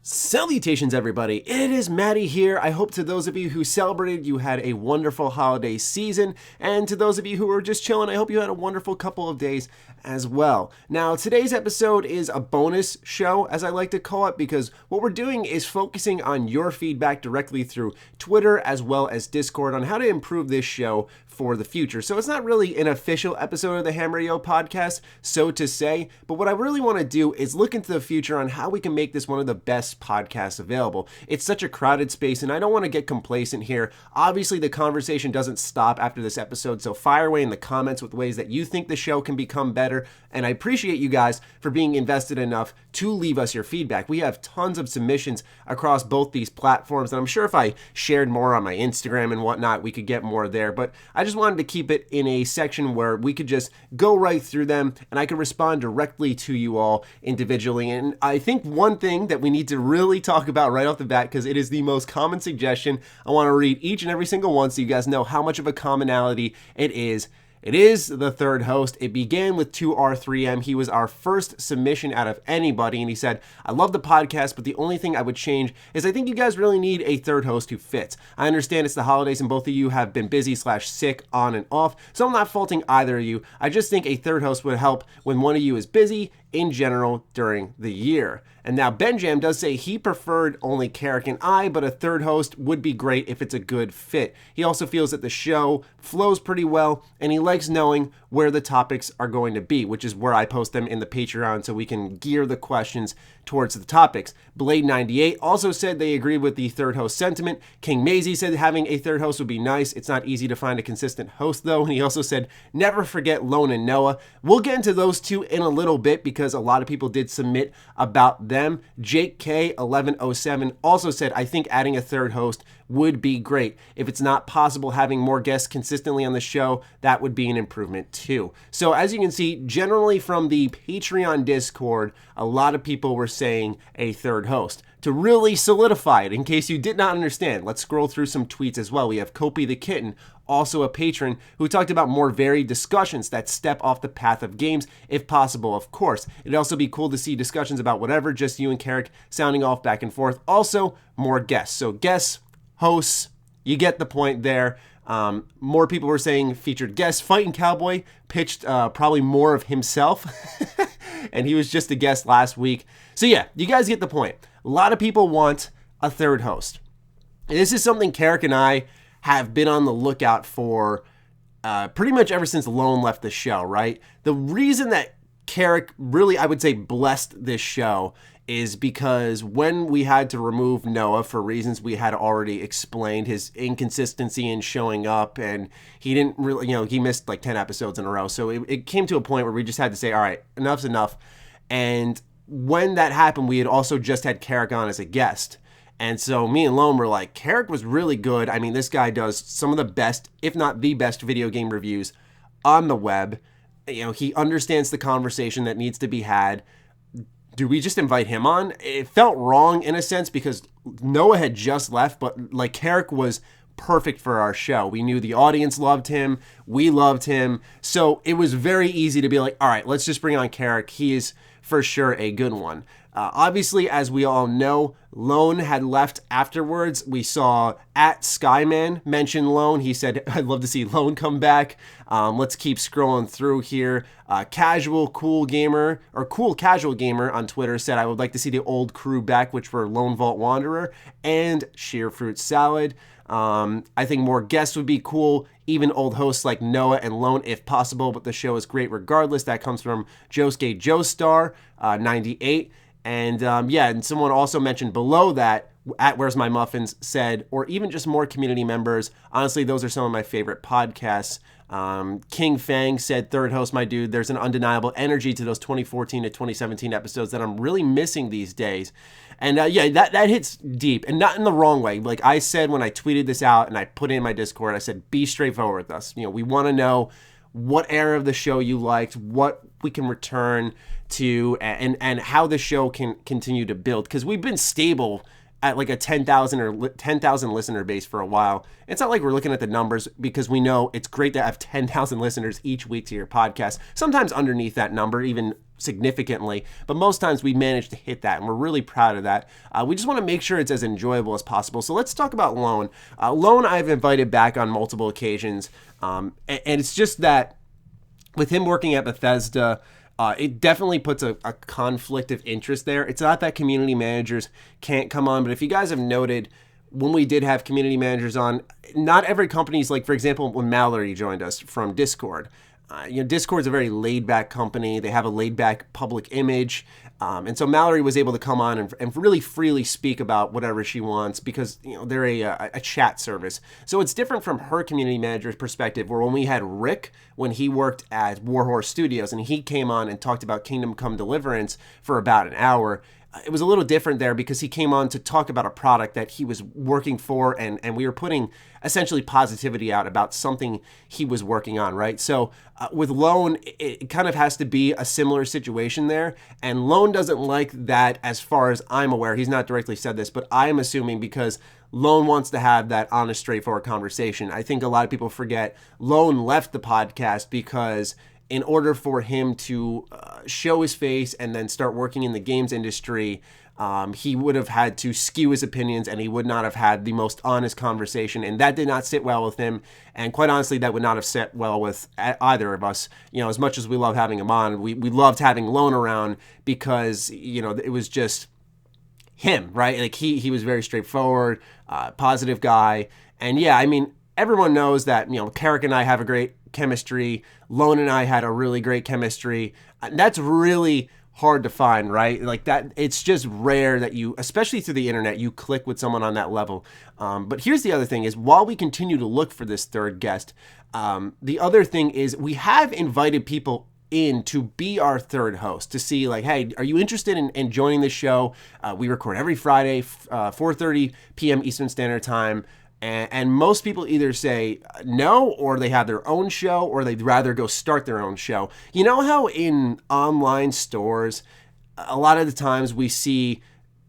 Salutations, everybody. It is Maddie here. I hope to those of you who celebrated, you had a wonderful holiday season. And to those of you who were just chilling, I hope you had a wonderful couple of days as well. Now, today's episode is a bonus show, as I like to call it, because what we're doing is focusing on your feedback directly through Twitter as well as Discord on how to improve this show for the future. So it's not really an official episode of the H.A.M Radio Podcast, so to say, but what I really want to do is look into the future on how we can make this one of the best podcasts available. It's such a crowded space, and I don't want to get complacent here. Obviously, the conversation doesn't stop after this episode, so fire away in the comments with ways that you think the show can become better, and I appreciate you guys for being invested enough to leave us your feedback. We have tons of submissions across both these platforms, and I'm sure if I shared more on my Instagram and whatnot, we could get more there, but I just wanted to keep it in a section where we could just go right through them, and I could respond directly to you all individually. And I think one thing that we need to really talk about right off the bat, because it is the most common suggestion, I want to read each and every single one so you guys know how much of a commonality it is. It is the third host. It began with 2R3M. He was our first submission out of anybody, and he said, I love the podcast, but the only thing I would change is I think you guys really need a third host who fits. I understand it's the holidays and both of you have been busy/sick on and off, so I'm not faulting either of you. I just think a third host would help when one of you is busy in general during the year. And now Benjam does say he preferred only Karak and I, but a third host would be great if it's a good fit. He also feels that the show flows pretty well, and he likes knowing where the topics are going to be, which is where I post them in the Patreon so we can gear the questions towards the topics. Blade98 also said they agreed with the third host sentiment. King Maisie said having a third host would be nice. It's not easy to find a consistent host though. And he also said never forget Lone and Noah. We'll get into those two in a little bit because a lot of people did submit about them. Jake K1107 also said I think adding a third host would be great. If it's not possible having more guests consistently on the show, that would be an improvement too. So as you can see, generally from the Patreon Discord, a lot of people were saying a third host. To really solidify it, in case you did not understand, let's scroll through some tweets as well. We have Kopi the Kitten, also a patron, who talked about more varied discussions that step off the path of games, if possible, of course. It'd also be cool to see discussions about whatever, just you and Karak sounding off back and forth. Also, more guests. So guests, hosts, you get the point there. More people were saying featured guests. Fighting Cowboy pitched probably more of himself, and he was just a guest last week. So yeah, you guys get the point. A lot of people want a third host. And this is something Karak and I have been on the lookout for pretty much ever since Lone left the show, right? The reason that Karak really, I would say, blessed this show is because when we had to remove Noah for reasons we had already explained, his inconsistency in showing up, and he didn't really, he missed like 10 episodes in a row. So it came to a point where we just had to say, all right, enough's enough. And when that happened, we had also just had Karak on as a guest. And so me and Lone were like, Karak was really good. I mean, this guy does some of the best, if not the best, video game reviews on the web. He understands the conversation that needs to be had. Do we just invite him on? It felt wrong in a sense because Noah had just left, but like Karak was perfect for our show. We knew the audience loved him. We loved him. So it was very easy to be like, all right, let's just bring on Karak. He is for sure a good one. Obviously, as we all know, Lone had left afterwards. We saw @Skyman mention Lone. He said, I'd love to see Lone come back. Let's keep scrolling through here. Cool Casual Gamer on Twitter said, I would like to see the old crew back, which were Lone Vault Wanderer and Sheer Fruit Salad. I think more guests would be cool, even old hosts like Noah and Lone if possible, but the show is great regardless. That comes from Josuke Joestar, 98. And and someone also mentioned below that, @Where's My Muffins said, or even just more community members. Honestly, those are some of my favorite podcasts. King Fang said, third host, my dude, there's an undeniable energy to those 2014 to 2017 episodes that I'm really missing these days. And that hits deep, and not in the wrong way. Like I said when I tweeted this out and I put it in my Discord, I said, be straightforward with us. We want to know what era of the show you liked, what we can return to, and how the show can continue to build. Because we've been stable at like a 10,000 listener base for a while. It's not like we're looking at the numbers because we know it's great to have 10,000 listeners each week to your podcast. Sometimes underneath that number, even significantly, but most times we manage to hit that, and we're really proud of that. We just want to make sure it's as enjoyable as possible. So let's talk about Lone. Lone I've invited back on multiple occasions, and it's just that with him working at Bethesda, it definitely puts a conflict of interest there. It's not that community managers can't come on, but if you guys have noted, when we did have community managers on, not every company's like, for example, when Mallory joined us from Discord. Discord's a very laid-back company. They have a laid-back public image. And so Mallory was able to come on and really freely speak about whatever she wants because, they're a chat service. So it's different from her community manager's perspective, where when we had Rick, when he worked at Warhorse Studios, and he came on and talked about Kingdom Come Deliverance for about an hour, it was a little different there because he came on to talk about a product that he was working for, and we were putting essentially positivity out about something he was working on, right? So with Lone, it kind of has to be a similar situation there, and Lone doesn't like that as far as I'm aware. He's not directly said this, but I'm assuming because Lone wants to have that honest, straightforward conversation. I think a lot of people forget Lone left the podcast because in order for him to show his face and then start working in the games industry, he would have had to skew his opinions, and he would not have had the most honest conversation, and that did not sit well with him. And quite honestly, that would not have sat well with either of us. As much as we love having him on, we loved having Lone around because it was just him, right? Like he was very straightforward, positive guy, and yeah, I mean, everyone knows that Karak and I have a great chemistry. Lone and I had a really great chemistry. That's really hard to find, right? Like that, it's just rare that you, especially through the internet, you click with someone on that level. But here's the other thing is, while we continue to look for this third guest, the other thing is we have invited people in to be our third host, to see like, hey, are you interested in joining the show? We record every Friday, 4:30 p.m. Eastern Standard Time. And most people either say no, or they have their own show, or they'd rather go start their own show. You know how in online stores, a lot of the times we see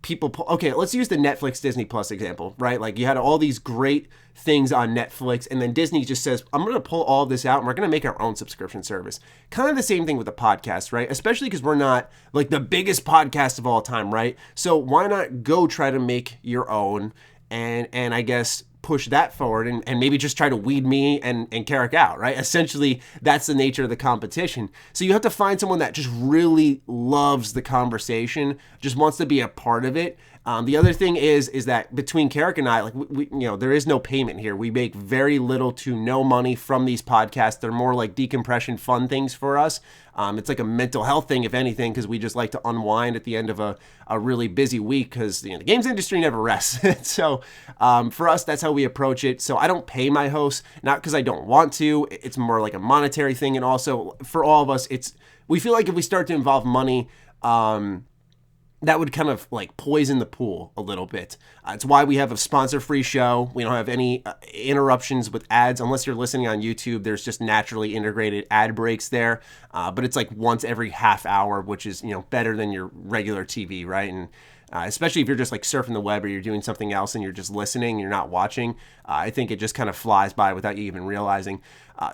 people, okay, let's use the Netflix Disney Plus example, right? Like you had all these great things on Netflix, and then Disney just says, I'm going to pull all of this out and we're going to make our own subscription service. Kind of the same thing with the podcast, right? Especially because we're not like the biggest podcast of all time, right? So why not go try to make your own and I guess push that forward and maybe just try to weed me and Karak out, right? Essentially, that's the nature of the competition. So you have to find someone that just really loves the conversation, just wants to be a part of it. The other thing is that between Karak and I, like we there is no payment here. We make very little to no money from these podcasts. They're more like decompression fun things for us. It's like a mental health thing, if anything, because we just like to unwind at the end of a really busy week because the games industry never rests. So for us, that's how we approach it. So I don't pay my hosts, not because I don't want to. It's more like a monetary thing. And also for all of us, we feel like if we start to involve money, that would kind of like poison the pool a little bit. It's why we have a sponsor-free show. We don't have any interruptions with ads. Unless you're listening on YouTube, there's just naturally integrated ad breaks there. But it's like once every half hour, which is, better than your regular TV, right? And especially if you're just like surfing the web or you're doing something else and you're just listening, you're not watching. I think it just kind of flies by without you even realizing.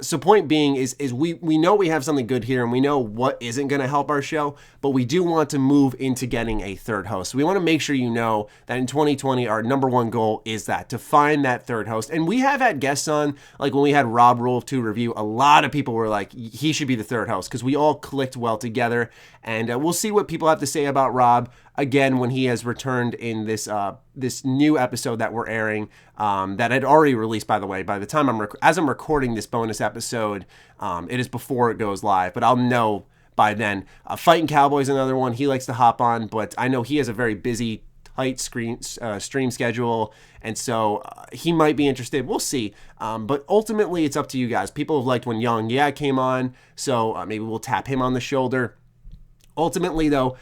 So point being is we know we have something good here and we know what isn't going to help our show, but we do want to move into getting a third host. So we want to make sure you know that in 2020, our number one goal is to find that third host. And we have had guests on, like when we had Rob Rule of Two review, a lot of people were like, he should be the third host because we all clicked well together. And we'll see what people have to say about Rob again when he has returned in this new episode that we're airing, that had already released, by the way. By the time as I'm recording this bonus episode, it is before it goes live, but I'll know by then. Fighting Cowboy's another one he likes to hop on, but I know he has a very busy, tight stream schedule, and so he might be interested. We'll see. But ultimately, it's up to you guys. People have liked when Young came on, so maybe we'll tap him on the shoulder. Ultimately, though,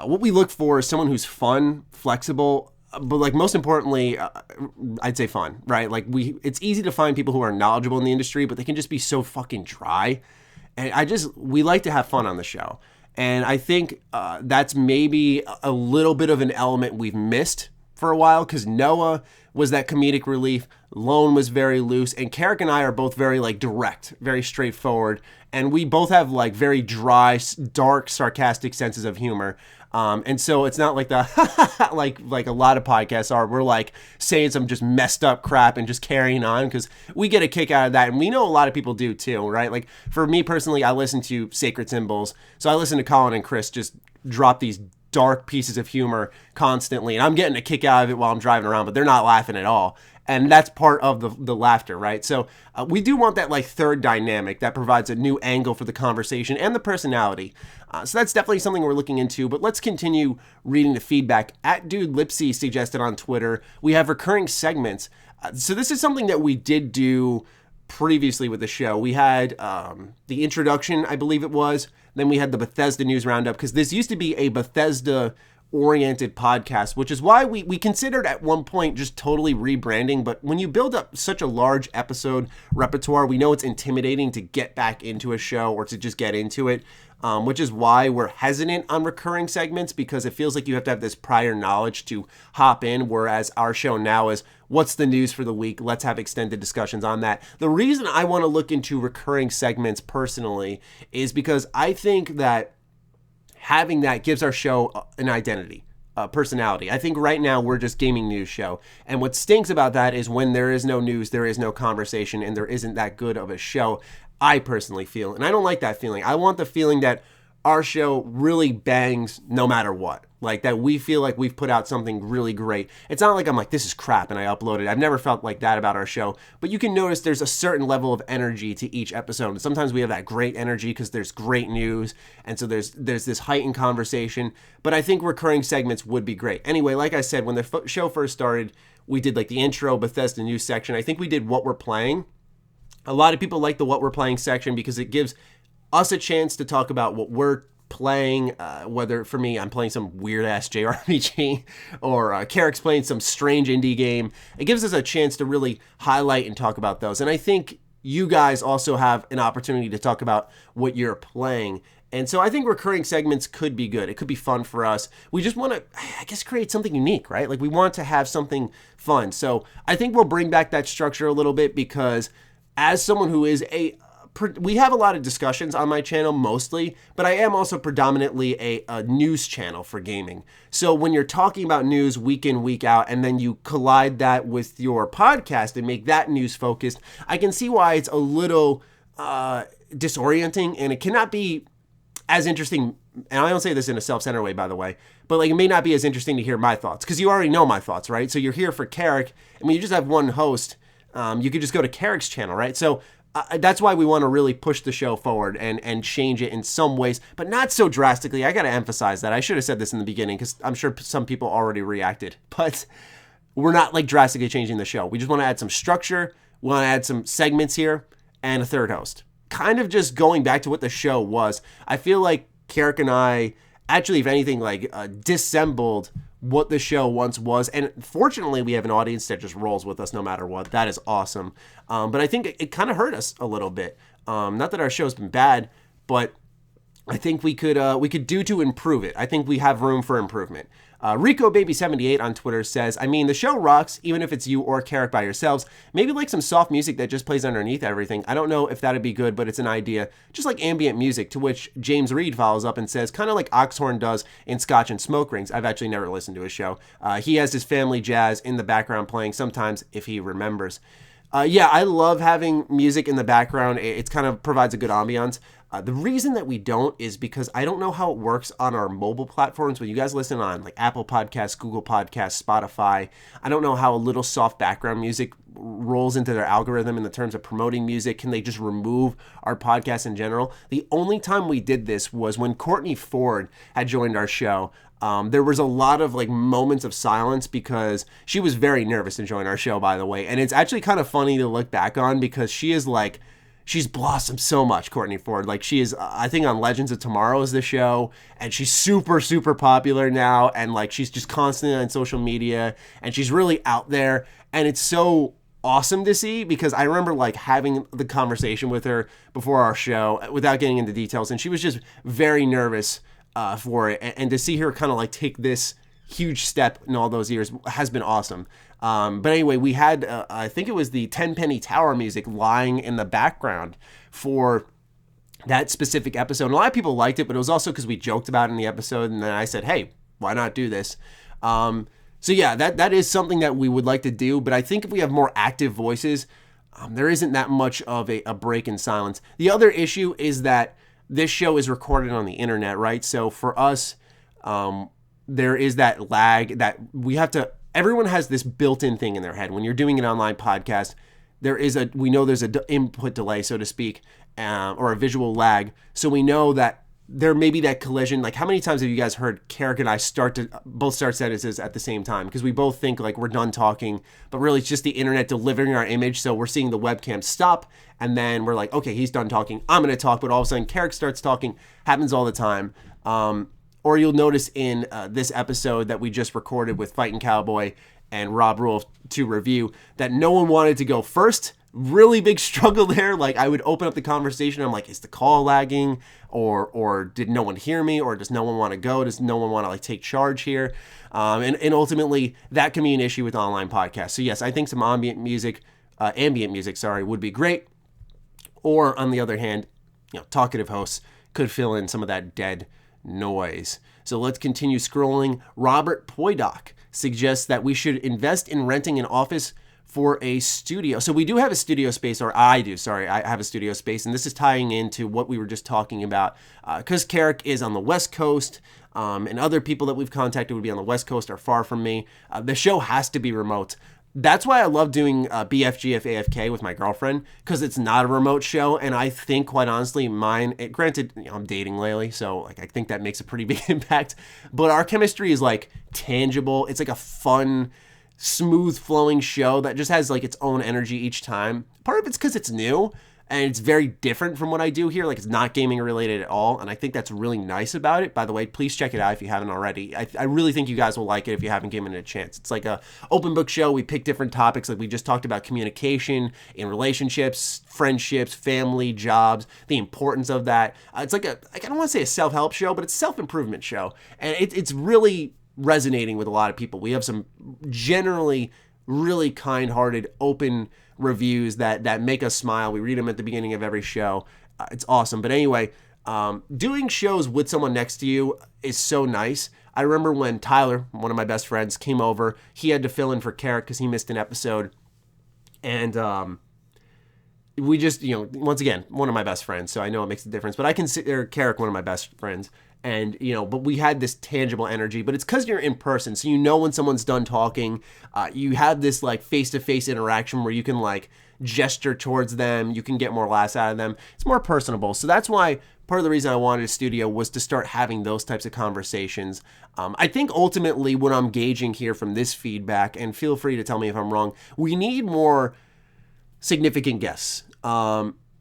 what we look for is someone who's fun, flexible, but like most importantly, I'd say fun, right? Like it's easy to find people who are knowledgeable in the industry, but they can just be so fucking dry. And we like to have fun on the show. And I think that's maybe a little bit of an element we've missed for a while because Noah was that comedic relief. Lone was very loose, and Karak and I are both very like direct, very straightforward, and we both have like very dry, dark, sarcastic senses of humor. And so it's not like the like a lot of podcasts are. We're like saying some just messed up crap and just carrying on because we get a kick out of that, and we know a lot of people do too, right? Like for me personally, I listen to Sacred Symbols, so I listen to Colin and Chris just drop these dark pieces of humor constantly, and I'm getting a kick out of it while I'm driving around, but they're not laughing at all. And that's part of the laughter, right? So we do want that like third dynamic that provides a new angle for the conversation and the personality. So that's definitely something we're looking into, but let's continue reading the feedback. @DudeLipsy suggested on Twitter, we have recurring segments. So this is something that we did do previously with the show. We had the introduction, I believe it was. Then we had the Bethesda News Roundup, because this used to be a Bethesda-oriented podcast, which is why we considered at one point just totally rebranding. But when you build up such a large episode repertoire, we know it's intimidating to get back into a show or to just get into it, which is why we're hesitant on recurring segments, because it feels like you have to have this prior knowledge to hop in, whereas our show now is, what's the news for the week? Let's have extended discussions on that. The reason I want to look into recurring segments personally is because I think that having that gives our show an identity, a personality. I think right now we're just gaming news show. And what stinks about that is when there is no news, there is no conversation, and there isn't that good of a show, I personally feel. And I don't like that feeling. I want the feeling that our show really bangs no matter what. Like that we feel like we've put out something really great. It's not like I'm like, this is crap and I upload it. I've never felt like that about our show. But you can notice there's a certain level of energy to each episode. And sometimes we have that great energy because there's great news. And so there's this heightened conversation. But I think recurring segments would be great. Anyway, like I said, when the show first started, we did like the intro, Bethesda news section. I think we did what we're playing. A lot of people like the what we're playing section because it gives us a chance to talk about what we're playing, whether for me I'm playing some weird ass JRPG or Karak's playing some strange indie game. It gives us a chance to really highlight and talk about those. And I think you guys also have an opportunity to talk about what you're playing. And so I think recurring segments could be good. It could be fun for us. We just want to, I guess, create something unique, right? Like we want to have something fun. So I think we'll bring back that structure a little bit because as someone who is we have a lot of discussions on my channel mostly, but I am also predominantly a news channel for gaming. So when you're talking about news week in, week out, and then you collide that with your podcast and make that news focused, I can see why it's a little disorienting, and it cannot be as interesting. And I don't say this in a self-centered way, by the way, but like it may not be as interesting to hear my thoughts because you already know my thoughts, right? So you're here for Karak, and when you just have one host, you could just go to Karak's channel, right? So that's why we want to really push the show forward and change it in some ways, but not so drastically. I got to emphasize that. I should have said this in the beginning because I'm sure some people already reacted, but we're not like drastically changing the show. We just want to add some structure. We want to add some segments here and a third host. Kind of just going back to what the show was. I feel like Karak and I actually, if anything, like dissembled what the show once was. And fortunately, we have an audience that just rolls with us no matter what. That is awesome. But I think it kind of hurt us a little bit. Not that our show's been bad, but I think we could do to improve it. I think we have room for improvement. RicoBaby78 on Twitter says, I mean, the show rocks, even if it's you or Karak by yourselves. Maybe like some soft music that just plays underneath everything. I don't know if that'd be good, but it's an idea. Just like ambient music, to which James Reed follows up and says, kind of like Oxhorn does in Scotch and Smoke Rings. I've actually never listened to his show. He has his family jazz in the background playing sometimes if he remembers. Yeah, I love having music in the background. It kind of provides a good ambiance. The reason that we don't is because I don't know how it works on our mobile platforms. When you guys listen on like Apple Podcasts, Google Podcasts, Spotify, I don't know how a little soft background music rolls into their algorithm in the terms of promoting music. Can they just remove our podcast in general? The only time we did this was when Courtney Ford had joined our show. There was a lot of like moments of silence because she was very nervous to join our show, by the way. And it's actually kind of funny to look back on because she is like, she's blossomed so much, Courtney Ford. Like she is, I think on Legends of Tomorrow is the show, and she's super, super popular now. And like, she's just constantly on social media and she's really out there. And it's so awesome to see because I remember like having the conversation with her before our show without getting into details. And she was just very nervous for it. And to see her kind of like take this huge step in all those years has been awesome. But anyway, we had, I think it was the 10 Penny Tower music lying in the background for that specific episode. And a lot of people liked it, but it was also because we joked about it in the episode. And then I said, hey, why not do this? So yeah, that is something that we would like to do. But I think if we have more active voices, there isn't that much of a break in silence. The other issue is that this show is recorded on the internet, right? So for us, there is that lag that we have to, everyone has this built-in thing in their head. When you're doing an online podcast, we know there's an input delay, so to speak, or a visual lag. So we know that there may be that collision. Like, how many times have you guys heard Karak and I both start sentences at the same time? Because we both think like we're done talking, but really it's just the internet delivering our image. So we're seeing the webcam stop, and then we're like, okay, he's done talking, I'm going to talk. But all of a sudden Karak starts talking. Happens all the time. Or you'll notice in this episode that we just recorded with Fightin' Cowboy and Rob Rule to review that no one wanted to go first. Really big struggle there. Like, I would open up the conversation. I'm like, is the call lagging? Or did no one hear me? Or does no one want to go? Does no one want to like take charge here? And ultimately that can be an issue with online podcasts. So yes, I think some ambient music, would be great. Or on the other hand, talkative hosts could fill in some of that dead noise. So let's continue scrolling. Robert Poydock suggests that we should invest in renting an office for a studio. So we do have a studio space, or I have a studio space, and this is tying into what we were just talking about, because Karak is on the West Coast, and other people that we've contacted would be on the West Coast are far from me. The show has to be remote. That's why I love doing BFGF AFK with my girlfriend, because it's not a remote show, and I think, quite honestly, granted, I'm dating lately, so like I think that makes a pretty big impact, but our chemistry is like tangible. It's like a fun, smooth flowing show that just has like its own energy each time. Part of it's because it's new and it's very different from what I do here. Like, it's not gaming related at all, and I think that's really nice about it. By the way, please check it out if you haven't already. I really think you guys will like it if you haven't given it a chance. It's like a open book show. We pick different topics, like we just talked about communication in relationships, friendships, family, jobs, the importance of that. It's like I don't want to say a self-help show, but it's a self-improvement show, and it's really resonating with a lot of people. We have some generally really kind-hearted, open reviews that make us smile. We read them at the beginning of every show. It's awesome. But anyway, doing shows with someone next to you is so nice. I remember when Tyler, one of my best friends, came over. He had to fill in for Karak because he missed an episode. And we just, once again, one of my best friends, so I know it makes a difference. But I consider Karak one of my best friends. And, but we had this tangible energy, but it's because you're in person. So when someone's done talking, you have this like face-to-face interaction where you can like gesture towards them. You can get more laughs out of them. It's more personable. So that's why part of the reason I wanted a studio was to start having those types of conversations. I think ultimately what I'm gauging here from this feedback, and feel free to tell me if I'm wrong, we need more significant guests.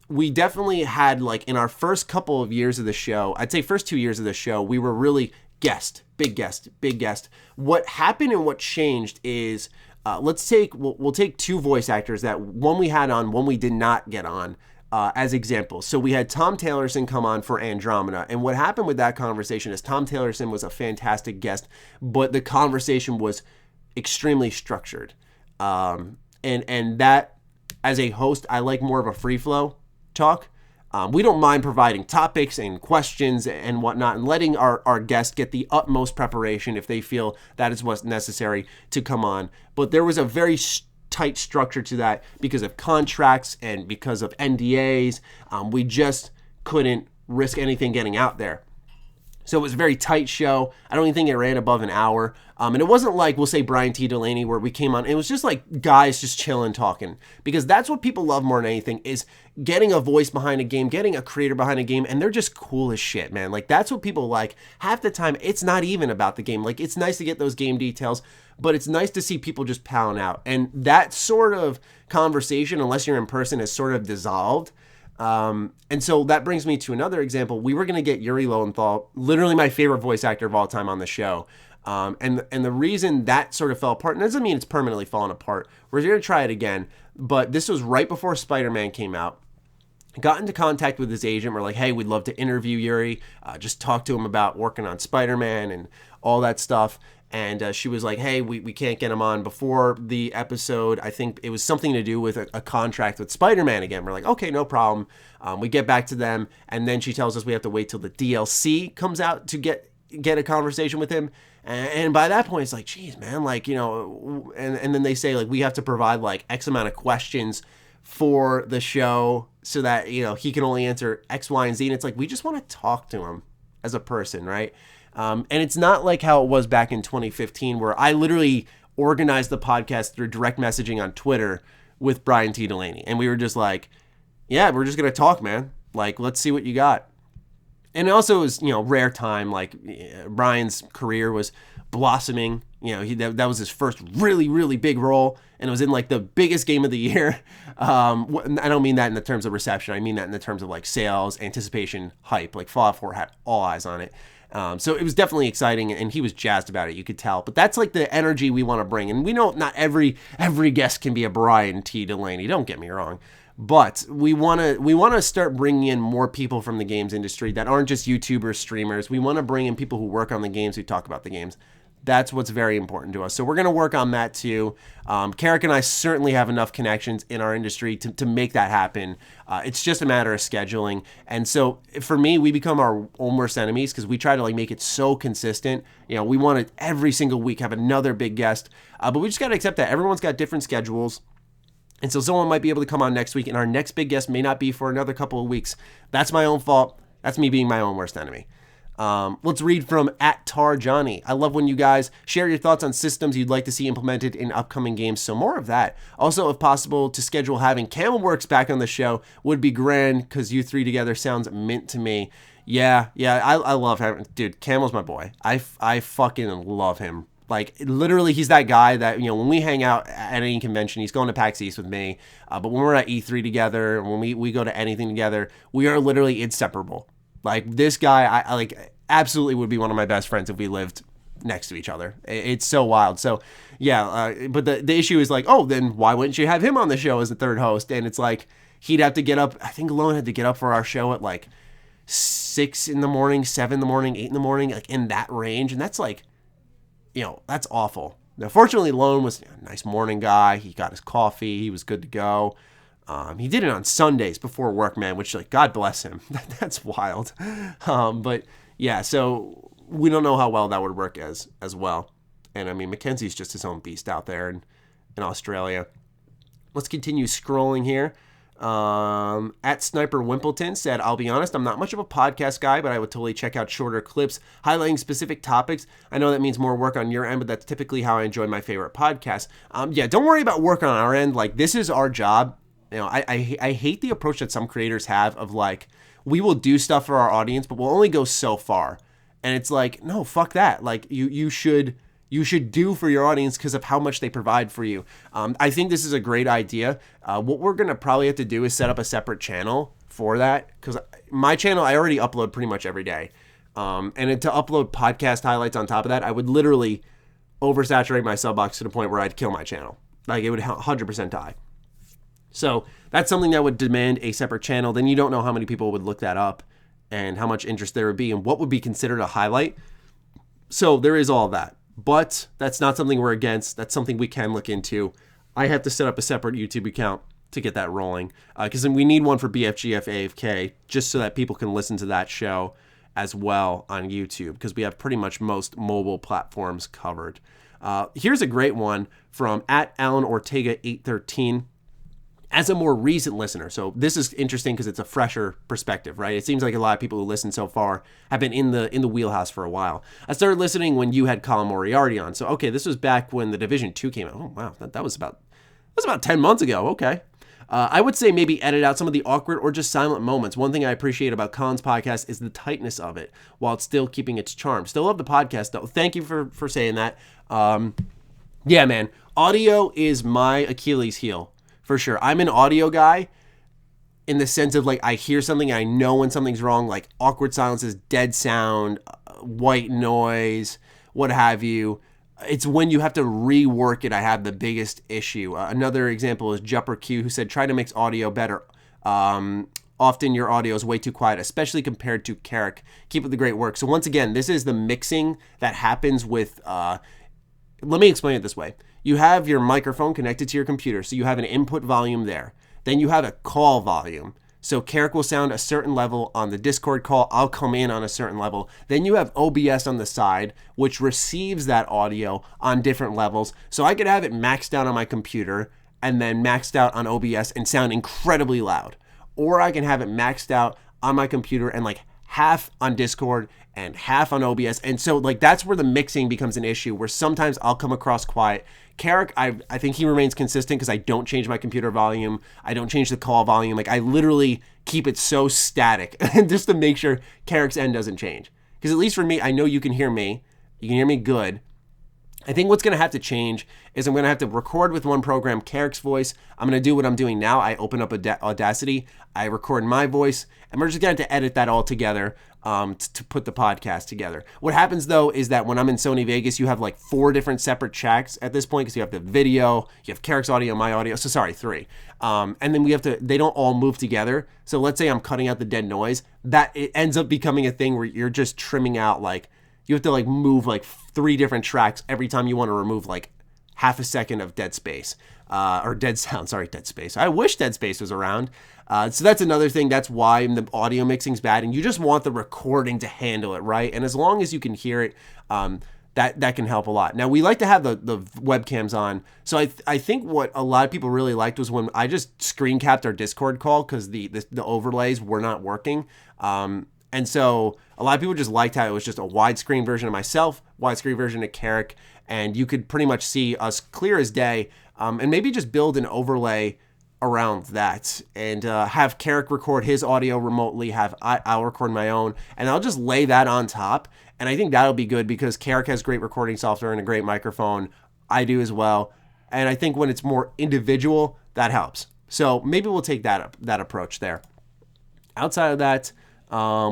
We definitely had, like, in our first couple of years of the show, I'd say first 2 years of the show, we were really big guest. What happened and what changed is, we'll take two voice actors that one we had on, one we did not get on, as examples. So we had Tom Taylorson come on for Andromeda, and what happened with that conversation is Tom Taylorson was a fantastic guest, but the conversation was extremely structured. And that, as a host, I like more of a free flow talk. We don't mind providing topics and questions and whatnot, and letting our guests get the utmost preparation if they feel that is what's necessary to come on. But there was a very tight structure to that because of contracts and because of NDAs. We just couldn't risk anything getting out there. So it was a very tight show. I don't even think it ran above an hour. And it wasn't like, we'll say, Brian T. Delaney, where we came on. It was just like guys just chilling, talking. Because that's what people love more than anything, is getting a voice behind a game, getting a creator behind a game, and they're just cool as shit, man. Like, that's what people like. Half the time, it's not even about the game. Like, it's nice to get those game details, but it's nice to see people just pound out. And that sort of conversation, unless you're in person, is sort of dissolved. And so that brings me to another example. We were going to get Yuri Lowenthal, literally my favorite voice actor of all time, on the show. And the reason that sort of fell apart, and it doesn't mean it's permanently fallen apart. We're going to try it again, but this was right before Spider-Man came out. Got into contact with his agent. We're like, hey, we'd love to interview Yuri, just talk to him about working on Spider-Man and all that stuff. And she was like, hey, we can't get him on before the episode. I think it was something to do with a contract with Spider-Man again. We're like, okay, no problem. We get back to them, and then she tells us we have to wait till the DLC comes out to get a conversation with him. And by that point, it's like, geez, man, like, and then they say, like, we have to provide, like, X amount of questions for the show so that, he can only answer X, Y, and Z. And it's like, we just want to talk to him as a person, right? And it's not like how it was back in 2015 where I literally organized the podcast through direct messaging on Twitter with Brian T. Delaney. And we were just like, yeah, we're just going to talk, man. Like, let's see what you got. And it also was, rare time. Like, Brian's career was blossoming. That was his first really, really big role. And it was in, like, the biggest game of the year. I don't mean that in the terms of reception. I mean that in the terms of, like, sales, anticipation, hype. Like, Fallout 4 had all eyes on it. So it was definitely exciting, and he was jazzed about it. You could tell. But that's, like, the energy we want to bring. And we know not every guest can be a Brian T. Delaney. Don't get me wrong. But we want to start bringing in more people from the games industry that aren't just YouTubers, streamers. We want to bring in people who work on the games, who talk about the games. That's what's very important to us. So we're going to work on that too. Karak and I certainly have enough connections in our industry to make that happen. It's just a matter of scheduling. And so for me, we become our own worst enemies because we try to make it so consistent. We want to every single week have another big guest. But we just got to accept that everyone's got different schedules. And so someone might be able to come on next week, and our next big guest may not be for another couple of weeks. That's my own fault. That's me being my own worst enemy. Let's read from @TarJohnny. I love when you guys share your thoughts on systems you'd like to see implemented in upcoming games, so more of that. Also, if possible, to schedule having CamelWorks back on the show would be grand, because you three together sounds mint to me. Yeah, I love having... Dude, Camel's my boy. I fucking love him. Like, literally, he's that guy that, when we hang out at any convention, he's going to PAX East with me. But when we're at E3 together, when we go to anything together, we are literally inseparable. Like, this guy, I absolutely would be one of my best friends if we lived next to each other. It's so wild. So, yeah, but the issue is like, oh, then why wouldn't you have him on the show as the third host? And it's like, he'd have to get up. I think Lone had to get up for our show at, 6 in the morning, 7 in the morning, 8 in the morning, in that range. And that's that's awful. Now, fortunately, Lone was a nice morning guy. He got his coffee. He was good to go. He did it on Sundays before work, man, which, God bless him. That's wild. But, yeah, so we don't know how well that would work as well. And, I mean, Mackenzie's just his own beast out there in Australia. Let's continue scrolling here. @Sniper Wimpleton said, I'll be honest, I'm not much of a podcast guy, but I would totally check out shorter clips highlighting specific topics. I know that means more work on your end, but that's typically how I enjoy my favorite podcasts. Don't worry about work on our end. This is our job. I hate the approach that some creators have of we will do stuff for our audience, but we'll only go so far. And it's no, fuck that. You should do for your audience because of how much they provide for you. I think this is a great idea. What we're going to probably have to do is set up a separate channel for that, because my channel, I already upload pretty much every day. And to upload podcast highlights on top of that, I would literally oversaturate my sub box to the point where I'd kill my channel. It would 100% die. So that's something that would demand a separate channel. Then you don't know how many people would look that up and how much interest there would be and what would be considered a highlight. So there is all of that. But that's not something we're against. That's something we can look into. I have to set up a separate YouTube account to get that rolling, because we need one for BFGF AFK just so that people can listen to that show as well on YouTube, because we have pretty much most mobile platforms covered. Here's a great one from @AlanOrtega813. As a more recent listener, so this is interesting because it's a fresher perspective, right? It seems like a lot of people who listen so far have been in the wheelhouse for a while. I started listening when you had Colin Moriarty on. So, okay, this was back when the Division 2 came out. Oh, wow, that was about 10 months ago. Okay. I would say maybe edit out some of the awkward or just silent moments. One thing I appreciate about Colin's podcast is the tightness of it while it's still keeping its charm. Still love the podcast, though. Thank you for saying that. Yeah, man, audio is my Achilles heel. For sure. I'm an audio guy in the sense of I hear something and I know when something's wrong, awkward silences, dead sound, white noise, what have you. It's when you have to rework it I have the biggest issue. Another example is Jumper Q, who said, try to mix audio better. Often your audio is way too quiet, especially compared to Karak. Keep up the great work. So once again, this is the mixing that happens with let me explain it this way. You have your microphone connected to your computer, so you have an input volume there. Then you have a call volume. So Karak will sound a certain level on the Discord call. I'll come in on a certain level. Then you have OBS on the side, which receives that audio on different levels. So I could have it maxed out on my computer and then maxed out on OBS and sound incredibly loud. Or I can have it maxed out on my computer and like half on Discord and half on OBS. And so like that's where the mixing becomes an issue, where sometimes I'll come across quiet. Karak, I think he remains consistent because I don't change my computer volume. I don't change the call volume. Like I literally keep it so static just to make sure Karak's end doesn't change. Because at least for me, I know you can hear me. You can hear me good. I think what's going to have to change is I'm going to have to record with one program, Karak's voice. I'm going to do what I'm doing now. I open up Audacity. I record my voice. And we're just going to have to edit that all together to put the podcast together. What happens, though, is that when I'm in Sony Vegas, you have like 4 different separate tracks at this point because you have the video, you have Karak's audio, my audio. So sorry, 3. And then they don't all move together. So let's say I'm cutting out the dead noise. That it ends up becoming a thing where you're just trimming out like, you have to like move like 3 different tracks every time you want to remove like half a second of dead space or dead sound. Sorry, dead space. I wish dead space was around. So that's another thing. That's why the audio mixing's bad, and you just want the recording to handle it, right? And as long as you can hear it, that can help a lot. Now, we like to have the webcams on. So I think what a lot of people really liked was when I just screen capped our Discord call because the overlays were not working. And so a lot of people just liked how it was just a widescreen version of myself, widescreen version of Karak, and you could pretty much see us clear as day, and maybe just build an overlay around that and have Karak record his audio remotely, I'll record my own, and I'll just lay that on top. And I think that'll be good because Karak has great recording software and a great microphone. I do as well. And I think when it's more individual, that helps. So maybe we'll take that approach there. Outside of that,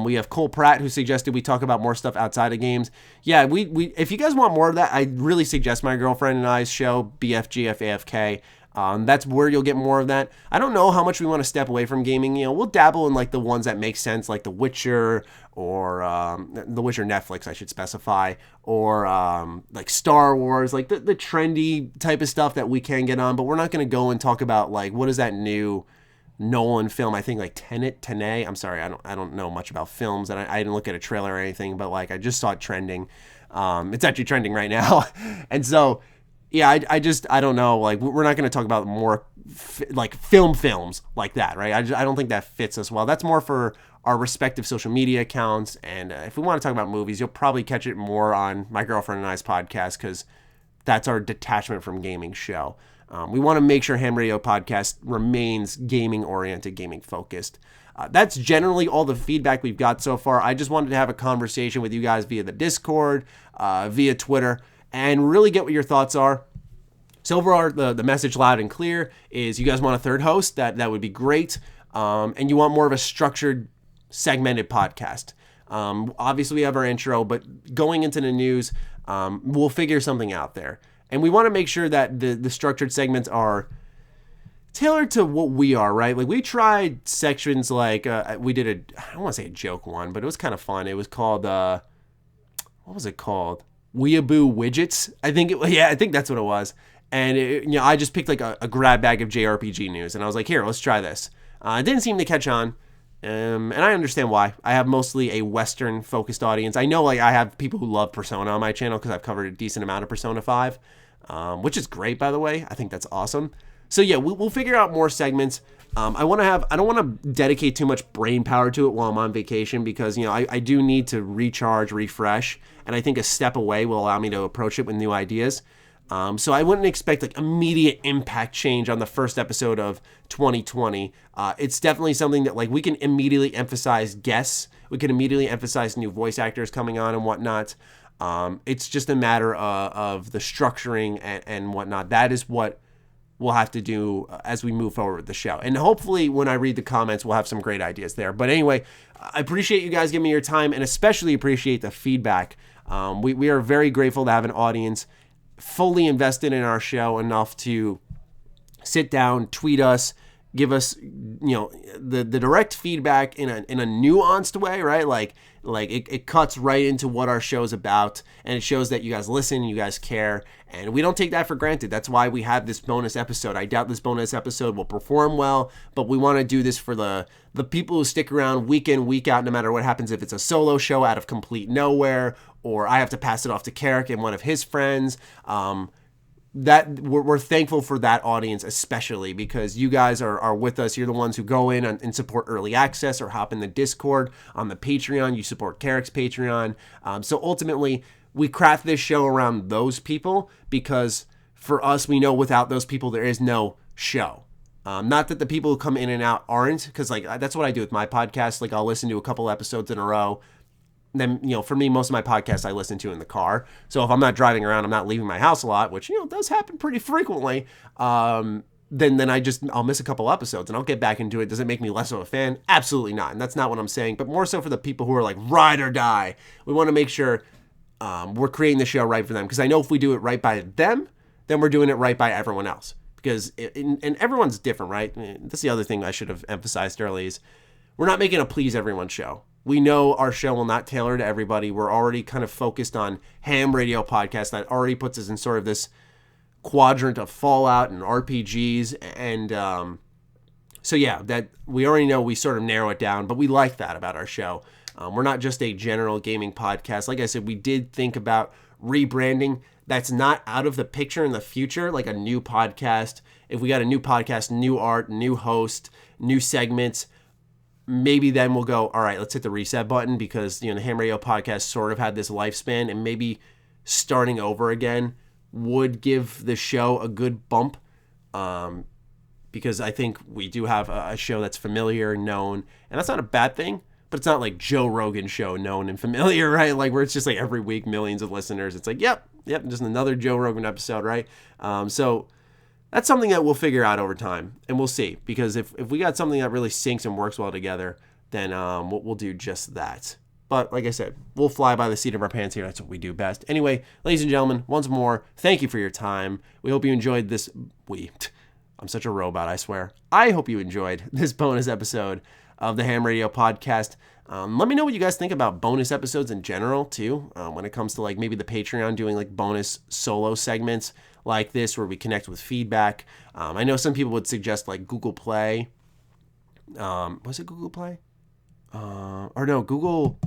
we have Cole Pratt, who suggested we talk about more stuff outside of games. Yeah, we if you guys want more of that, I really suggest my girlfriend and I's show, BFGFAFK. That's where you'll get more of that. I don't know how much we want to step away from gaming. You know, we'll dabble in like the ones that make sense, like The Witcher or The Witcher Netflix, I should specify, or like Star Wars, like the trendy type of stuff that we can get on. But we're not going to go and talk about like what is that new Nolan film, I think like Tenet. I'm sorry, I don't know much about films, and I didn't look at a trailer or anything, but like I just saw it trending. It's actually trending right now. And so yeah, I don't know, like we're not going to talk about more like films like that, right? I don't think that fits us well. That's more for our respective social media accounts, and if we want to talk about movies, you'll probably catch it more on my girlfriend and I's podcast because that's our detachment from gaming show. We want to make sure H.A.M Radio Podcast remains gaming-oriented, gaming-focused. That's generally all the feedback we've got so far. I just wanted to have a conversation with you guys via the Discord, via Twitter, and really get what your thoughts are. So overall, the message loud and clear is you guys want a third host. That would be great. And you want more of a structured, segmented podcast. Obviously, we have our intro, but going into the news, we'll figure something out there. And we want to make sure that the structured segments are tailored to what we are, right? Like we tried sections like we did I don't want to say a joke one, but it was kind of fun. It was called, what was it called? Weeaboo Widgets. I think that's what it was. And I just picked like a grab bag of JRPG news, and I was like, here, let's try this. It didn't seem to catch on. And I understand why. I have mostly a Western-focused audience. I know like I have people who love Persona on my channel because I've covered a decent amount of Persona 5, which is great, by the way. I think that's awesome. So yeah, we'll figure out more segments. I don't want to dedicate too much brain power to it while I'm on vacation because, I do need to recharge, refresh, and I think a step away will allow me to approach it with new ideas. So I wouldn't expect like immediate impact change on the first episode of 2020. It's definitely something that like we can immediately emphasize guests. We can immediately emphasize new voice actors coming on and whatnot. It's just a matter of the structuring and whatnot. That is what we'll have to do as we move forward with the show. And hopefully when I read the comments, we'll have some great ideas there. But anyway, I appreciate you guys giving me your time and especially appreciate the feedback. We are very grateful to have an audience fully invested in our show enough to sit down, tweet us, give us, the direct feedback in a nuanced way, right? Like it cuts right into what our show's about, and it shows that you guys listen, you guys care, and we don't take that for granted. That's why we have this bonus episode. I doubt this bonus episode will perform well, but we want to do this for the people who stick around week in, week out, no matter what happens, if it's a solo show out of complete nowhere, or I have to pass it off to Karak and one of his friends. That we're thankful for that audience, especially because you guys are with us. You're the ones who go in and support early access or hop in the Discord on the Patreon. You support Karak's Patreon. So ultimately, we craft this show around those people because for us, we know without those people, there is no show. Not that the people who come in and out aren't, because like that's what I do with my podcast. Like I'll listen to a couple episodes in a row. Then, for me, most of my podcasts I listen to in the car. So if I'm not driving around, I'm not leaving my house a lot, which, does happen pretty frequently. Then I'll miss a couple episodes and I'll get back into it. Does it make me less of a fan? Absolutely not. And that's not what I'm saying, but more so for the people who are like ride or die. We want to make sure we're creating the show right for them. Because I know if we do it right by them, then we're doing it right by everyone else. Because and everyone's different, right? That's the other thing I should have emphasized early is we're not making a please everyone show. We know our show will not tailor to everybody. We're already kind of focused on H.A.M Radio Podcast. That already puts us in sort of this quadrant of Fallout and RPGs. And so yeah, that we already know we sort of narrow it down, but we like that about our show. We're not just a general gaming podcast. Like I said, we did think about rebranding. That's not out of the picture in the future, like a new podcast. If we got a new podcast, new art, new host, new segments, maybe then we'll go, all right, let's hit the reset button because, the H.A.M Radio Podcast sort of had this lifespan, and maybe starting over again would give the show a good bump because I think we do have a show that's familiar, known, and that's not a bad thing, but it's not like Joe Rogan's show, known and familiar, right? Like where it's just like every week, millions of listeners. It's like, yep, just another Joe Rogan episode, right? So that's something that we'll figure out over time, and we'll see. Because if we got something that really syncs and works well together, then we'll do just that. But like I said, we'll fly by the seat of our pants here. That's what we do best. Anyway, ladies and gentlemen, once more, thank you for your time. We hope you enjoyed this. I'm such a robot, I swear. I hope you enjoyed this bonus episode of the H.A.M Radio Podcast. Let me know what you guys think about bonus episodes in general, too, when it comes to like maybe the Patreon doing like bonus solo segments like this where we connect with feedback. I know some people would suggest like Google Play. Was it Google Play? Or no, Google...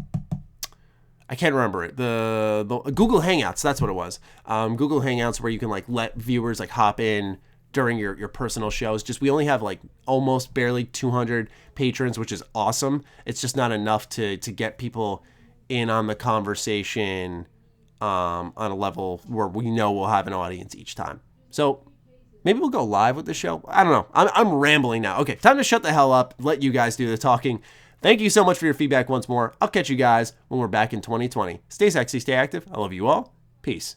I can't remember it. The Google Hangouts, that's what it was. Google Hangouts where you can like let viewers like hop in during your personal shows. Just we only have like almost barely 200 patrons, which is awesome. It's just not enough to get people in on the conversation on a level where we know we'll have an audience each time. So maybe we'll go live with the show. I don't know. I'm rambling now. Okay, time to shut the hell up. Let you guys do the talking. Thank you so much for your feedback once more. I'll catch you guys when we're back in 2020. Stay sexy, stay active. I love you all. Peace.